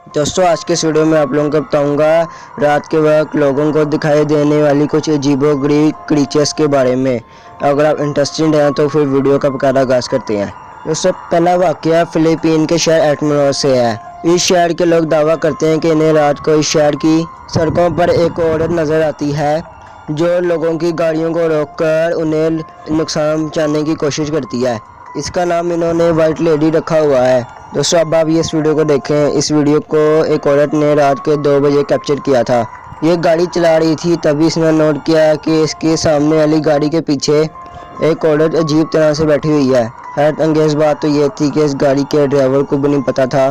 दोस्तों आज के इस वीडियो में आप लोगों को बताऊंगा रात के वक्त लोगों को दिखाई देने वाली कुछ अजीबोगरीब क्रीचर्स के बारे में। अगर आप इंटरेस्टेड हैं तो फिर वीडियो का बकायदा आगाज़ करते हैं। दोस्तों पहला वाकया फिलीपीन के शहर एटमोर से है। इस शहर के लोग दावा करते हैं कि इन्हें रात को इस शहर की सड़कों पर एक औरत नज़र आती है जो लोगों की गाड़ियों को रोककर उन्हें नुकसान पहुंचाने की कोशिश करती है। इसका नाम इन्होंने वाइट लेडी रखा हुआ है। दोस्तों अब आप ये इस वीडियो को देखें। इस वीडियो को एक औरत ने रात के 2 बजे कैप्चर किया था। ये गाड़ी चला रही थी, तभी इसने नोट किया कि इसके सामने वाली गाड़ी के पीछे एक औरत अजीब तरह से बैठी हुई है। हैरत अंगेज बात तो ये थी कि इस गाड़ी के ड्राइवर को भी नहीं पता था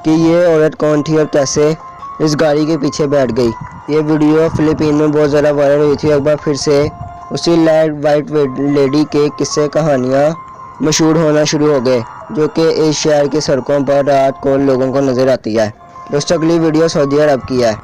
कि ये औरत कौन थी और कैसे इस गाड़ी के पीछे बैठ गई। ये वीडियो फिलीपीन में बहुत ज़्यादा वायरल हुई थी। एक बार फिर से उसी वाइट लेडी के किस्से कहानियाँ मशहूर होना शुरू हो गए जो कि इस शहर की सड़कों पर रात को लोगों को नज़र आती है। दोस्तों अगली वीडियो सऊदी अरब की है।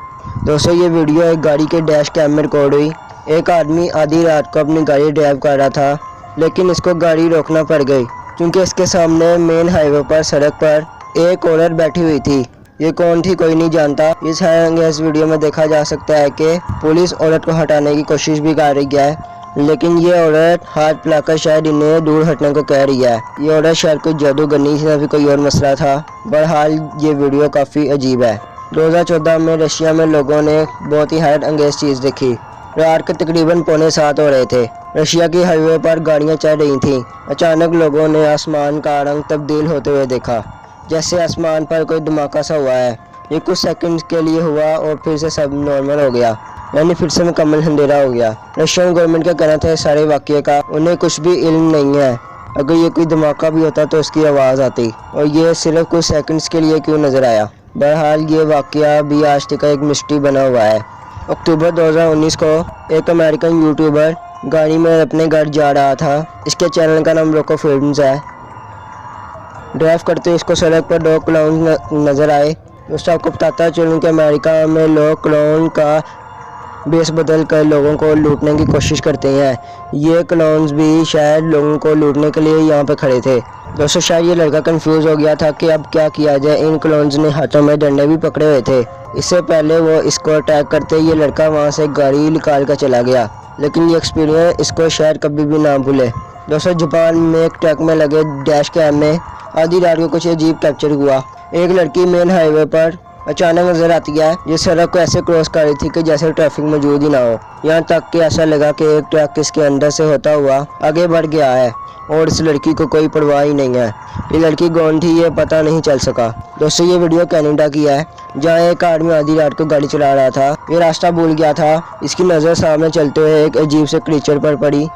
दोस्तों ये वीडियो एक गाड़ी के डैश कैम में रिकॉर्ड हुई। एक आदमी आधी रात को अपनी गाड़ी ड्राइव कर रहा था, लेकिन इसको गाड़ी रोकना पड़ गई क्योंकि इसके सामने मेन हाईवे पर सड़क पर एक औरत बैठी हुई थी। ये कौन थी कोई नहीं जानता। इस वीडियो में देखा जा सकता है कि पुलिस औरत को हटाने की कोशिश भी कर रही है, लेकिन ये औरत हाथ फैलाकर शायद इन्हें दूर हटने को कह रही है। ये औरत शायद कोई जादूगरनी थी या फिर कोई और मसला था। बहरहाल ये वीडियो काफ़ी अजीब है। 2014 में रशिया में लोगों ने बहुत ही हैरत अंगेज चीज़ देखी। रात के तकरीबन 6:45 हो रहे थे। रशिया की हाईवे पर गाड़ियाँ चल रही थीं। अचानक लोगों ने आसमान का रंग तब्दील होते हुए देखा, जैसे आसमान पर कोई धमाका सा हुआ है। ये कुछ सेकंड्स के लिए हुआ और फिर से सब नॉर्मल हो गया, यानी फिर से मुकम्मल अंधेरा हो गया। रशियन गवर्नमेंट का कहना था इस सारे वाक़ये का उन्हें कुछ भी इल्म नहीं है। अगर ये कोई धमाका भी होता तो उसकी आवाज़ आती, और ये सिर्फ कुछ सेकंड्स के लिए क्यों नज़र आया। बहरहाल ये वाक़या भी आज तक का एक मिस्ट्री बना हुआ है। अक्टूबर 2019 को एक अमेरिकन यूट्यूबर गाड़ी में अपने घर जा रहा था। इसके चैनल का नाम रोको फिल्म्स है। ड्राइव करते इसको सड़क पर 2 क्लाउन नज़र आए। दोस्तों आपको बताता चलूँ कि अमेरिका में लोग क्लाउन का बेस बदल कर लोगों को लूटने की कोशिश करते हैं। ये क्लाउन्स भी शायद लोगों को लूटने के लिए यहाँ पे खड़े थे। दोस्तों शायद ये लड़का कंफ्यूज हो गया था कि अब क्या किया जाए। इन क्लाउन्स ने हाथों में डंडे भी पकड़े हुए थे। इससे पहले वो इसको अटैक करते ये लड़का वहाँ से गाड़ी निकाल कर चला गया, लेकिन ये एक्सपीरियंस इसको शायद कभी भी ना भूले। दोस्तों जापान में एक ट्रक में लगे डैश कैम में आधी रात को कुछ अजीब कैप्चर हुआ। एक लड़की मेन हाईवे पर अचानक नजर आती है। ये सड़क को ऐसे क्रॉस कर रही थी कि जैसे ट्रैफिक मौजूद ही ना हो। यहाँ तक कि ऐसा लगा कि एक ट्रक इसके अंदर से होता हुआ आगे बढ़ गया है और इस लड़की को कोई परवाह ही नहीं है। ये लड़की कौन थी ये पता नहीं चल सका। दोस्तों ये वीडियो कनाडा की है, जहाँ एक आदमी आधी रात को गाड़ी चला रहा था। ये रास्ता भूल गया था। इसकी नज़र सामने चलते हुए एक अजीब से क्रीचर पर पड़ी।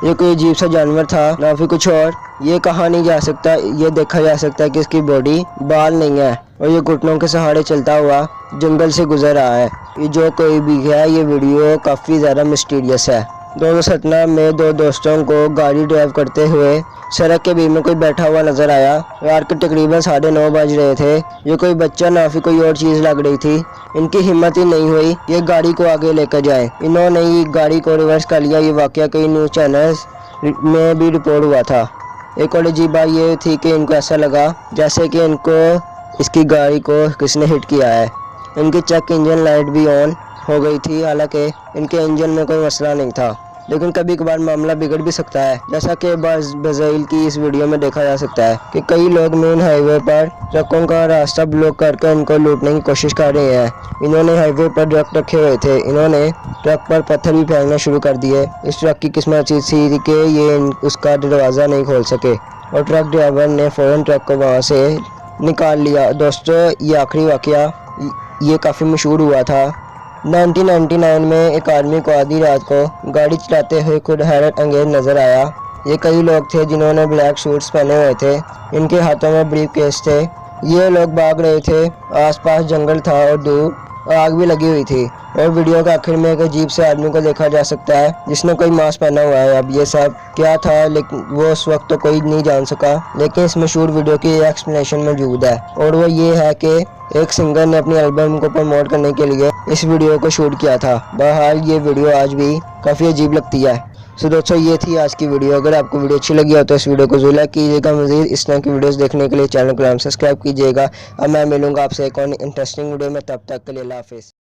ये कोई अजीब सा जानवर था, ना फिर कुछ और। ये कहा नहीं जा सकता। ये देखा जा सकता है कि इसकी बॉडी बाल नहीं है और ये घुटनों के सहारे चलता हुआ जंगल से गुजर रहा है। ये जो कोई भी है, ये वीडियो काफ़ी ज़्यादा मिस्टीरियस है। 2017 में 2 दोस्तों को गाड़ी ड्राइव करते हुए सड़क के बीच में कोई बैठा हुआ नजर आया। रात के तकरीबन 9:30 बज रहे थे। ये कोई बच्चा ना फिर कोई और चीज़ लग रही थी। इनकी हिम्मत ही नहीं हुई ये गाड़ी को आगे लेकर जाए। इन्होंने ही गाड़ी को रिवर्स कर लिया। ये वाकया कई न्यूज़ चैनल्स में भी रिपोर्ट हुआ था। एक और अजीब बात ये थी कि इनको ऐसा लगा जैसे कि इनको इसकी गाड़ी को किसने हिट किया है। इनकी चेक इंजन लाइट भी ऑन हो गई थी, हालांकि इनके इंजन में कोई मसला नहीं था, लेकिन कभी कभार मामला बिगड़ भी सकता है। जैसा कि ब्राज़ील की इस वीडियो में देखा जा सकता है कि कई लोग मेन हाईवे पर ट्रकों का रास्ता ब्लॉक करके इनको लूटने की कोशिश कर रहे हैं। इन्होंने हाईवे पर ट्रक रखे हुए थे। इन्होंने ट्रक पर पत्थर भी फेंकना शुरू कर दिए। इस ट्रक की किस्मत अच्छी थी कि ये उसका दरवाज़ा नहीं खोल सके और ट्रक ड्राइवर ने फ़ौरन ट्रक को वहाँ से निकाल लिया। दोस्तों ये आखिरी वाकया ये काफ़ी मशहूर हुआ था। 1999 में एक आदमी को आधी रात को गाड़ी चलाते हुए खुद हैरत अंगेज नजर आया। ये कई लोग थे जिन्होंने ब्लैक सूट्स पहने हुए थे। इनके हाथों में ब्रीफ केस थे। ये लोग भाग रहे थे। आसपास जंगल था और दूर आग भी लगी हुई थी। और वीडियो के आखिर में एक अजीब से आदमी को देखा जा सकता है जिसने कोई मास्क पहना हुआ है। अब ये सब क्या था लेकिन वो उस वक्त तो कोई नहीं जान सका, लेकिन इस मशहूर वीडियो की एक्सप्लेनेशन मौजूद है, और वो ये है कि एक सिंगर ने अपनी एल्बम को प्रमोट करने के लिए इस वीडियो को शूट किया था। बहरहाल ये वीडियो आज भी काफ़ी अजीब लगती है। सो दोस्तों ये थी आज की वीडियो। अगर आपको वीडियो अच्छी लगी हो तो इस वीडियो को जरूर लाइक कीजिएगा। मज़ीद इस तरह की वीडियोस देखने के लिए चैनल को सब्सक्राइब कीजिएगा। अब मैं मिलूंगा आपसे एक और इंटरेस्टिंग वीडियो में, तब तक के लिए अल्लाह हाफिज़।